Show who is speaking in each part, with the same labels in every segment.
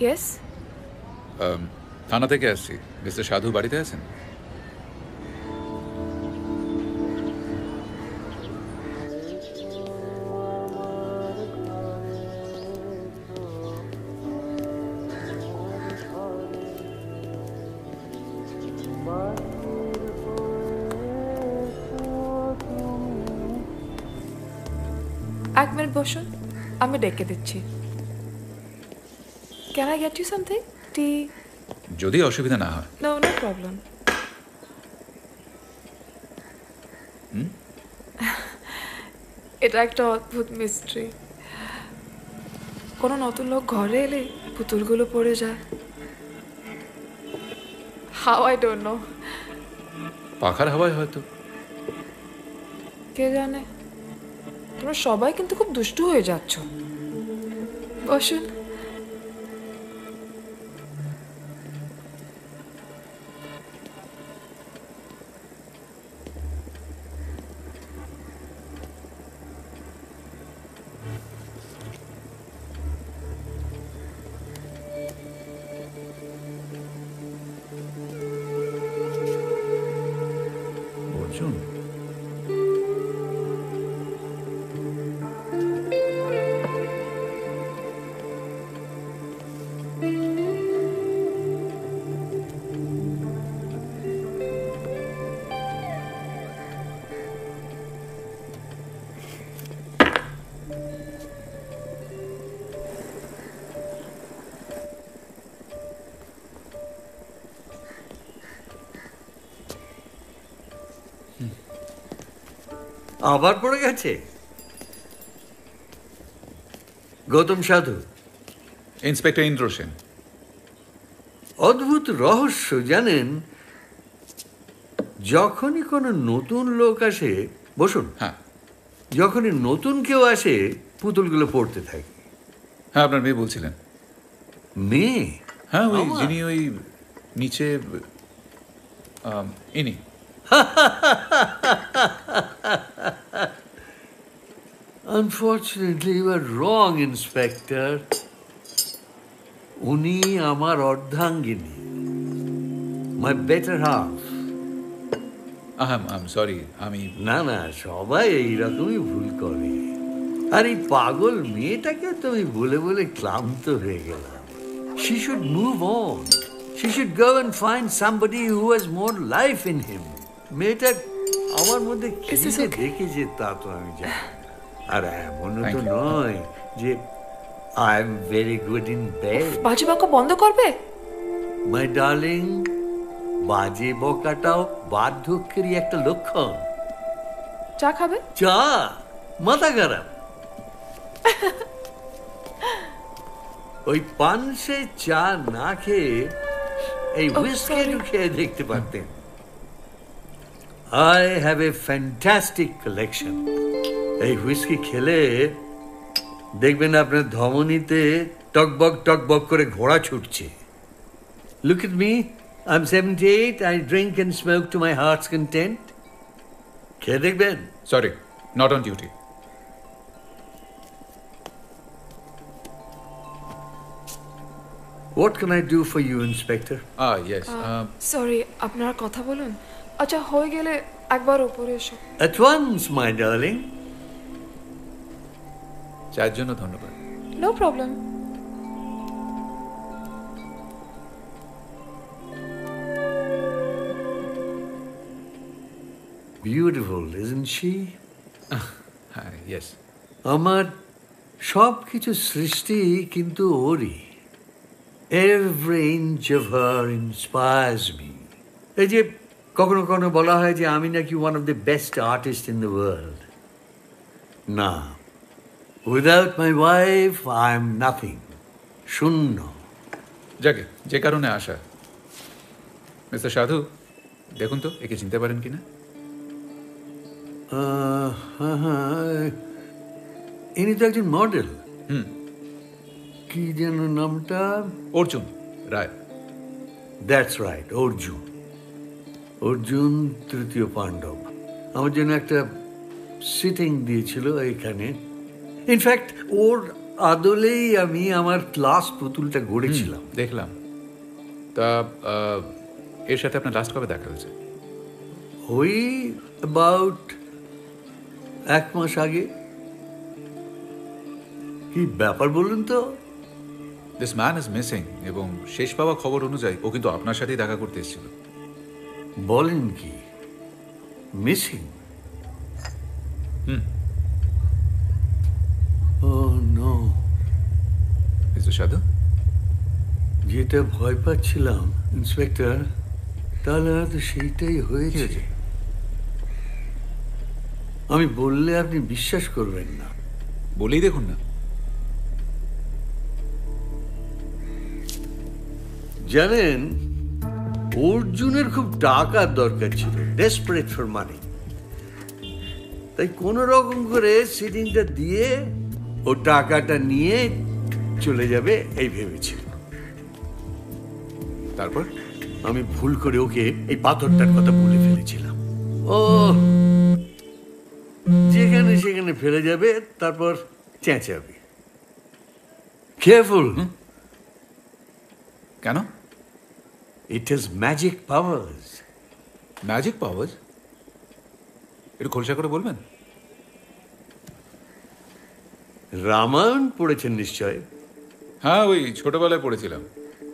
Speaker 1: Yes.
Speaker 2: থানা থেকে আসছি। মিস্টার সাধু বাড়িতে আছেন?
Speaker 1: এক মিনিট বসুন, আমি ডেকে দিচ্ছি। Can I get you something? Tea?
Speaker 2: যদি অসুবিধা না হয়।
Speaker 1: No, no problem. এটা একটা অদ্ভুত মিস্ট্রি। কোনো নতুন লোক ঘরে এলে পুতুলগুলো পড়ে যায়। How I don't know.
Speaker 2: পাখার হাওয়ায় হয়তো।
Speaker 1: কে জানে। তোমরা সবাই কিন্তু খুব দুষ্টু হয়ে যাচ্ছ। বসুন।
Speaker 2: অর্জুন,
Speaker 3: আবার পড়ে গেছে গৌতম সাধু।
Speaker 2: ইন্সপেক্টর ইন্দ্র সেন।
Speaker 3: অদ্ভুত রহস্য জানেন, যখনই কোনো নতুন লোক আসে, বসুন,
Speaker 2: হ্যাঁ
Speaker 3: যখনই নতুন কেউ আসে পুতুলগুলো পড়তে থাকে।
Speaker 2: হ্যাঁ, আপনার মেয়ে বলছিলেন।
Speaker 3: মেয়ে?
Speaker 2: হ্যাঁ, ওই
Speaker 3: আমার?
Speaker 2: যিনি ওই নিচে ইনি।
Speaker 3: Unfortunately, you are wrong, Inspector. উনি আমার অর্ধাঙ্গিনী, my better half.
Speaker 2: আম সরি, আমি
Speaker 3: না না, সবাই এইরকমই ভুল করে। আর এই পাগল মেয়েটাকে তো আমি বলে বলে ক্লান্ত হয়ে গেলাম। She should move on. She should go and find somebody who has more life in him. মেয়েটা আমার মধ্যে কি যে দেখেছে তা তো আমি জানি না। আর এমনও
Speaker 2: Thank
Speaker 3: তো
Speaker 2: you.
Speaker 3: নয় যে I am very good in bed.
Speaker 1: বাজে বাক্য বন্ধ করবে?
Speaker 3: My darling, বাজে বকাটাও বার্ধক্যেরই একটা লক্ষণ।
Speaker 1: চা খাবে?
Speaker 3: চা? মাথা খারাপ। ওই পানসে চা না খেয়ে এই হুইস্কি একটু খেয়ে দেখতে পারতেন। I have a fantastic collection. এই হুইস্কি খেলে দেখবেন আপনার ধমনীতে টকবক টকবক করে ঘোড়া ছুটছে। Look at me. I'm 78. I drink and smoke to my heart's content. খেয়ে দেখবেন?
Speaker 2: Sorry, not on duty.
Speaker 3: What can I do for you, Inspector?
Speaker 2: Yes.
Speaker 1: Sorry, আপনারা কথা বলুন। আচ্ছা, হয়ে গেলে একবার ওপরে এসো।
Speaker 3: At once, my darling.
Speaker 2: চায়ের জন্য ধন্যবাদ।
Speaker 1: No problem.
Speaker 3: Beautiful, isn't she?
Speaker 2: হ্যাঁ, ইয়েস।
Speaker 3: আমার সব কিছু সৃষ্টি কিন্তু ওরই। Every inch of her inspires me. এই যে কখনো কখনো বলা হয় যে আমি নাকি one of the best artists in the world. না, without my wife, I am nothing. শূন্য।
Speaker 2: যাকে যে কারণে আসা। মিস্টার সাধু, দেখুন তো একে চিনতে পারেন কিনা?
Speaker 3: হ্যাঁ, ইনি তো একজন মডেল। কি যেন নামটা?
Speaker 2: অর্জুন রায়।
Speaker 3: That's right, Arjun. অর্জুন তৃতীয় পাণ্ডব আমার জন্য একটা সিটিং দিয়েছিল এখানে। ইনফ্যাক্ট ওর আদলেই আমি আমার ক্লাস পুতুলটা গড়েছিলাম।
Speaker 2: দেখলাম। তা এর সাথে আপনার লাস্ট কবে দেখা হয়েছে?
Speaker 3: ওই অ্যাবাউট 1 মাস আগে। কি ব্যাপার বলুন তো?
Speaker 2: দিস ম্যান ইজ মিসিং, এবং শেষ পাওয়া খবর অনুযায়ী ও কিন্তু আপনার সাথেই দেখা করতে এসেছিল।
Speaker 3: বলেন কি? মিসিং? ও নো।
Speaker 2: মিস্টার সাধু,
Speaker 3: যেটা ভয় পাচ্ছিলাম ইন্সপেক্টর, তাহলে হয়তো সেইটাই হয়েছে। আমি বললে আপনি বিশ্বাস করবেন না।
Speaker 2: বলেই দেখুন না।
Speaker 3: জানেন, অর্জুনের খুব টাকার দরকার ছিল, ডেসপারেট ফর মানি। তাই কোন রকম করে সিটিংটা দিয়ে ও টাকাটা নিয়ে চলে যাবে এই ভেবেছিল।
Speaker 2: তারপর
Speaker 3: আমি ভুল করে ওকে এই পাথরটার কথা বলে ফেলেছিলাম। ও যেখানে সেখানে ফেলে যাবে, তারপর চেঁচাবে। কেয়ারফুল।
Speaker 2: কেন?
Speaker 3: It has magic powers.
Speaker 2: Magic পাওয়ার? একটু খোলসা করে বলবেন।
Speaker 3: রামায়ণ পড়েছেন নিশ্চয়?
Speaker 2: হ্যাঁ, ওই ছোটবেলায় পড়েছিলাম।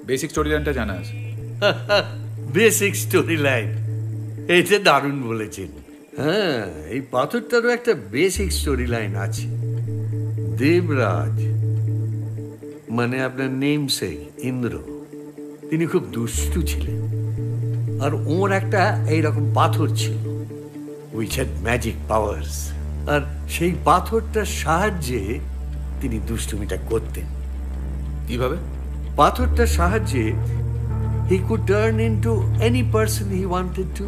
Speaker 2: বেসিক স্টোরি লাইনটা জানা আছে।
Speaker 3: বেসিক স্টোরি লাইন, এটা দারুণ বলেছেন। হ্যাঁ, এই পাথরটারও একটা বেসিক স্টোরি লাইন আছে। দেবরাজ, মানে আপনার নেমসেক ইন্দ্র, তিনি খুব দুষ্টু ছিলেন। আর ওর একটা এইরকম পাথর ছিল, উইচ হ্যাড ম্যাজিক পাওয়ার্স। আর সেই পাথরটার সাহায্যে তিনি দুষ্টুমিটা করতেন।
Speaker 2: কিভাবে?
Speaker 3: পাথরটার সাহায্যে he could turn into any person he wanted to.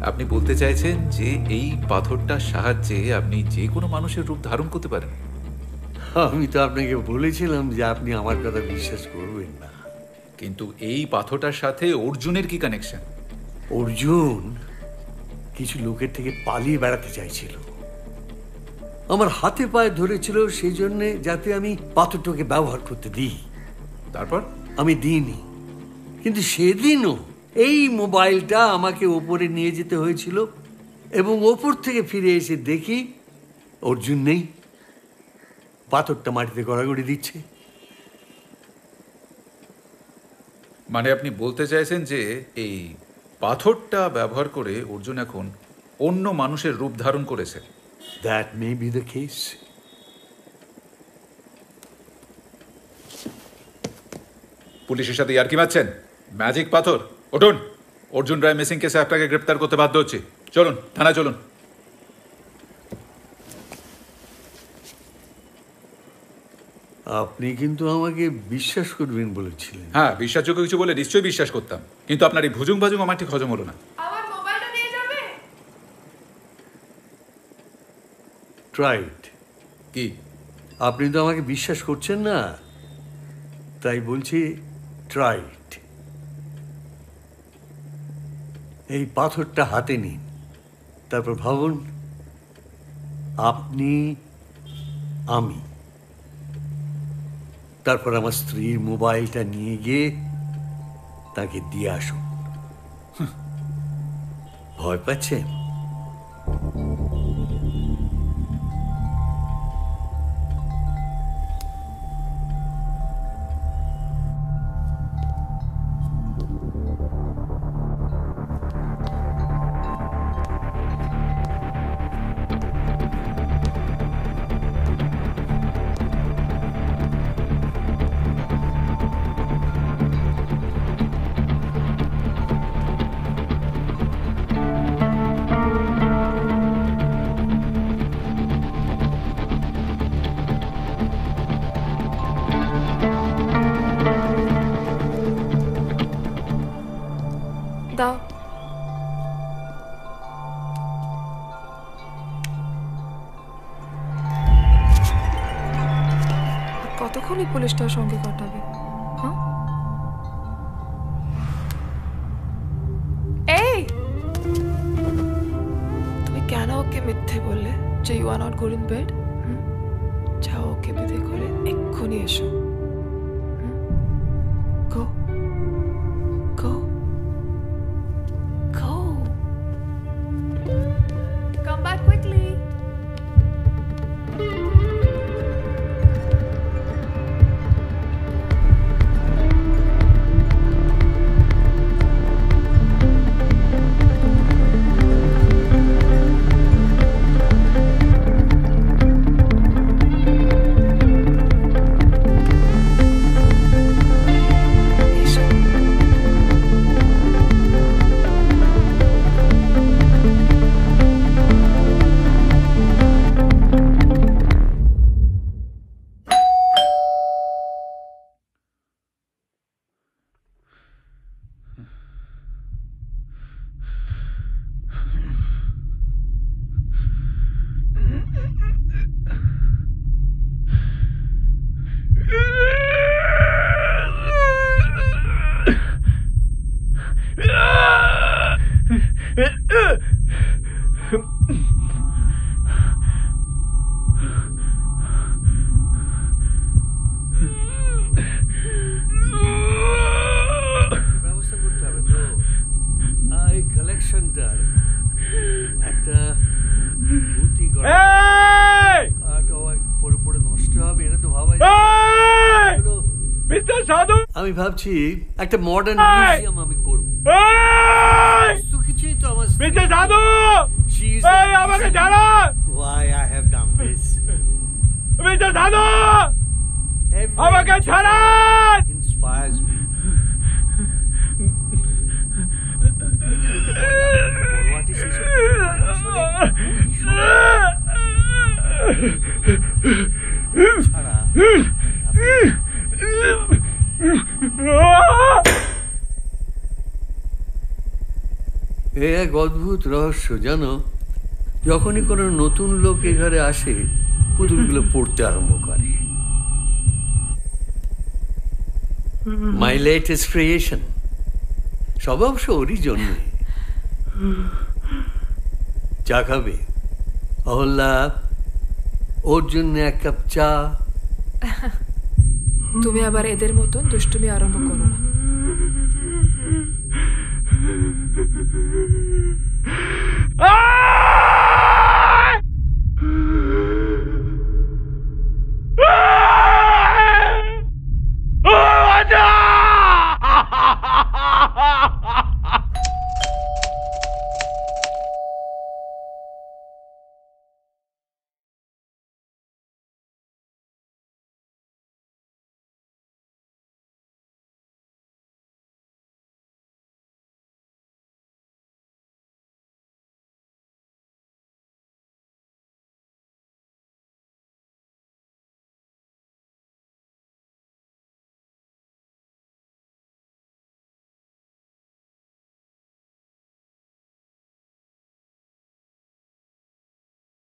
Speaker 2: আপনি বলতে চাইছেন যে এই পাথরটার সাহায্যে আপনি যে কোনো মানুষের রূপ ধারণ করতে পারেন?
Speaker 3: আমি তো আপনাকে বলেছিলাম যে আপনি আমার কথা বিশ্বাস করবেন না।
Speaker 2: কিন্তু এই পাথরটার সাথে অর্জুনের কি কানেকশন?
Speaker 3: অর্জুন কিছু লোকের থেকে পালিয়ে বেড়াতে চাইছিল, আমার হাতে পায়ে ধরেছিল সেই জন্যে, যাতে আমি পাথরটাকে ব্যবহার করতে দিই।
Speaker 2: তারপর?
Speaker 3: আমি দিইনি, কিন্তু সেদিনও এই মোবাইলটা আমাকে ওপরে নিয়ে যেতে হয়েছিল, এবং ওপর থেকে ফিরে এসে দেখি অর্জুন নেই, পাথরটা মাটিতে গড়াগড়ি দিচ্ছে।
Speaker 2: মানে আপনি বলতে চাইছেন যে এই পাথরটা ব্যবহার করে অর্জুন এখন অন্য মানুষের রূপ ধারণ করেছে?
Speaker 3: That may be the case.
Speaker 2: পুলিশের সাথে ইয়ার্কি মারছেন? ম্যাজিক পাথর? ওঠুন, অর্জুন রায় মিসিং কেসে আপনাকে গ্রেপ্তার করতে বাধ্য হচ্ছে। চলুন থানায় চলুন।
Speaker 3: আপনি কিন্তু আমাকে বিশ্বাস করবেন বলেছিলেন।
Speaker 2: হ্যাঁ, বিশ্বাসযোগ্য কিছু বলে নিশ্চয়ই বিশ্বাস করতাম, কিন্তু আপনার এই ভুজুং ভাজুং আমার ঠিক হজম হলো না।
Speaker 1: আমার মোবাইলটা নিয়ে যাবে?
Speaker 3: ট্রাইড।
Speaker 2: কি?
Speaker 3: আপনি তো আমাকে বিশ্বাস করছেন না, তাই বলছি ট্রাইড। এই পাথরটা হাতে নিন, তারপর ভাবুন আপনি, আমি, তারপর আমার স্ত্রীর মোবাইলটা নিয়ে গিয়ে তাকে দিয়ে আসুন। ভয় পাচ্ছেন?
Speaker 1: দাও। কতক্ষণই পুলিশটার সঙ্গে কাটাবে? হ্যাঁ, এই তুমি কেন ওকে মিথ্যে বললে যে you are not good in bed? চোখে বেঁধে করে এক্ষুনি এসো। Go go go, come back quickly.
Speaker 3: ব্যবস্থা করতে হবে তো, এই কালেকশনটার একটা গতি করা, কাটাও পরে পরে নষ্ট হবে, এটা তো ভাবা যায়। আমি ভাবছি একটা মডার্ন মিউজিয়াম আমি করব। তো কিছুই তো আমার আমাকে জানা why I have done this. আমাকে ছাড়া inspires me. What is this? ছাড়া এ এক অদ্ভুত রহস্য জানো, যখনই কোনো নতুন লোক এ ঘরে আসে পুতুলগুলো পড়তে আরম্ভ করে। মাই লেটেস্ট ক্রিয়েশন, সব অবশ্য ওরই জন্য। চা খাবে অহল্যা? ওর জন্য এক কাপ চা।
Speaker 1: তুমি আবার এদের মতন দুষ্টুমি আরম্ভ করো না।
Speaker 4: Ah!